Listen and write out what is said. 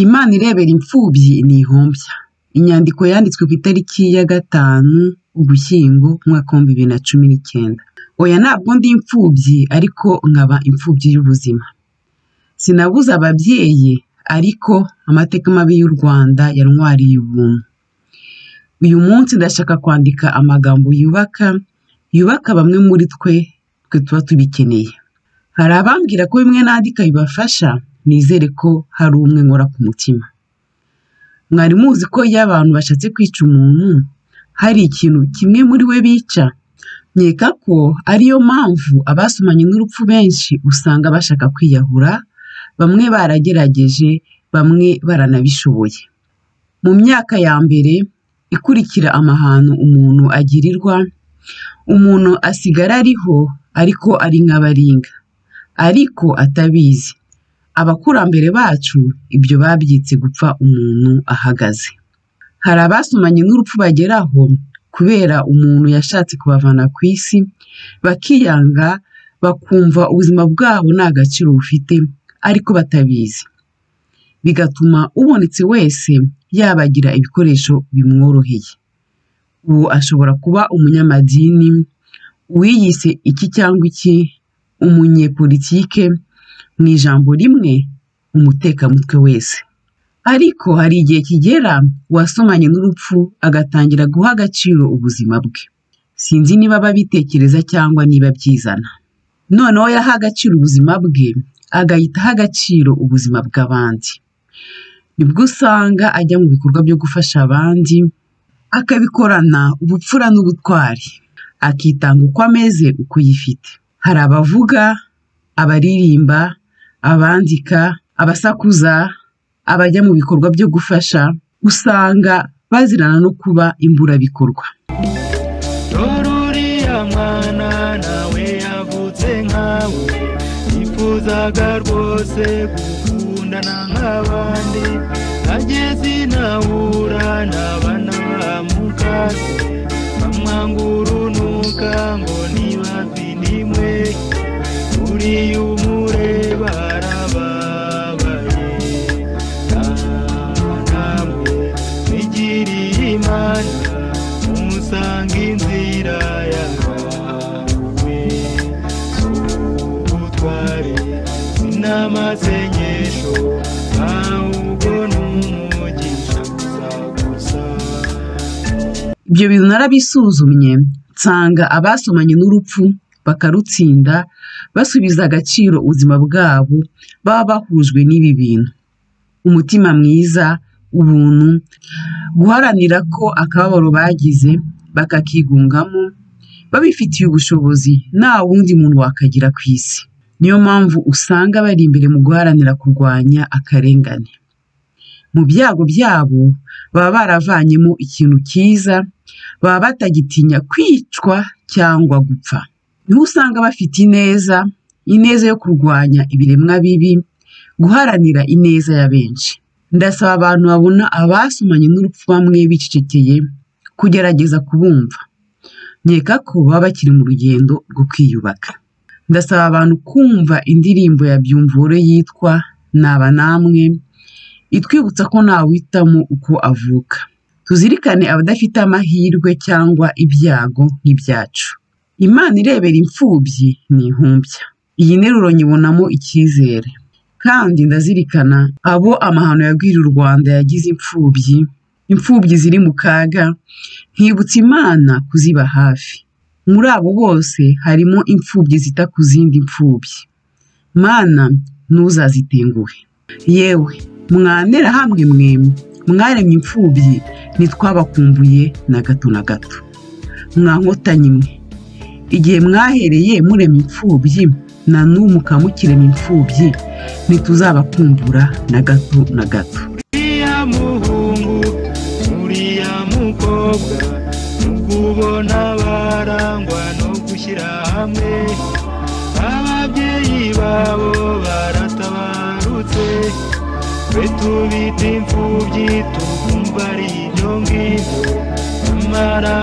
Imana irebera imfubyi ntihombya. Inyandiko yanditswe ku itariki ya 5 Ugushyingo umwaka wa 2019. Oya ntabwo ndi imfubyi ariko nkaba imfubyi y'ubuzima. Sinabuze ababyeyi ariko amateka mabi y'u Rwanda yantwariye ubuntu. Uyu munsi ndashaka kwandika amagambo yubaka bamwe muri twe tuba tubikeneye. Hari abambwira ko bimwe nandika bibafasha, nizere ko hari umwe nkora ku mutima. Mwari muzi ko iyo abantu bashatse kwica umuntu hari ikintu kimwe muri we bica? Nkeka ko ariyo mpamvu abasomanye n'urupfu benshi usanga bashaka kwiyahura, bamwe baragerageje, bamwe baranabishoboye. Mu myaka ya mbere ikurikira amahano umuntu agirirwa, umuntu asigara ariho ariko ari nk'abaringa, ariko atabizi. Abakurambere bacu ibyo babyitse gupfa umuntu ahagaze. Hari abasomanye n'urupfu bageraho kubera umuntu yashatse kubavana ku isi, bakiyanga, bakumva ubuzima bwabo nta gaciro bufite ariko batabizi. Bigatuma ubonetse wese yabagira ibikoresho bimworoheye. Uwo ashobora kuba umunyamadini, uwiyise iki cyangwa iki, umunyepolitike, mu ijambo rimwe umutekamutwe wese. Ariko hari igihe kigera wasomanye n'urupfu agatangira guha agaciro ubuzima bwe. Sinzi niba babitekereza cyangwa niba byizana. Noneho yaha agaciro ubuzima bwe agahita aha agaciro ubuzima bw'abandi. Nibwo usanga ajya mu bikorwa byo gufasha abandi, akabikorana ubupfura n'ubutwari, akitanga uko ameze uko yifite. Hari abavuga, abaririmba, abandika, abasakuza, abajya mu bikorwa byo gufasha, usanga bazirana no kuba imburabikorwa. Uriya mwana nawe yavutse nkawe, yifuzaga rwose gukundana nk'abandi, ageze inahura n'abana bamukase, bamwanga urunuka ngo ntibavindimwe, uriya umureba arababaye. Namwe mwigiriye Imana musanga inzira yawe, ubutware n'amasengesho ahubwo n'umugisha gusa. Ibyo bintu narabisuzumye nsanga abasomanye n'urupfu bakarutsinda basubiza agaciro ubuzima bwabo baba bahujwe n'ibi bintu: umutima mwiza, ubuntu, guharanira ko akababaro bagize bakakigungamo, babifitiye ubushobozi nta wundi muntu wakagira ku isi. Niyo mpamvu usanga bari imbere mu guharanira kurwanya akarengane. Mu byago byabo baba baravanyemo ikintu cyiza, baba batagitinya kwicwa cyangwa gupfa. Niho usanga bafite ineza yo kurwanya ibiremwa bibi, guharanira ineza ya benshi. Ndasaba abantu babona abasomanye n'urupfu bamwe bicecekeye kugerageza kubumva. Nkeka ko baba bakiri mu rugendo rwo kwiyubaka. Ndasaba abantu kumva indirimbo ya Byumvuhore yitwa Naba Namwe, itwibutsa ko ntawuhitamo uko avuka. Tuzirikane abadafite amahirwe cyangwa ibyago nk'ibyacu. Imana irebera imfubyi ntihombya. Iyi nteruro nyibonamo icyizere. Kandi ndazirikana abo amahano yagwiriye u Rwanda yagize imfubyi ziri mu kaga, nkibutsa Imana kuziba hafi. Muri abo bose harimo imfubyi zita ku zindi mfubyi. Mana ntuzazitenguhe. Yewe mwanera hamwe mwemwe, mwaremye imfubyi ntitwabakumbuye na gato na gato. Mwankotanye mwe, igihe mwahereye murema imfubyi na n'ubu mukaba mukirema imfubyi, ntituzabakumbura na gato na gato. Uriya muhungu, uriya mukobwa, nukubona barangwa no gushyira hamwe, ababyeyi babo baratabarutse, twe tubita imfubyi tukumva ari ibyo ngibyo, nyamara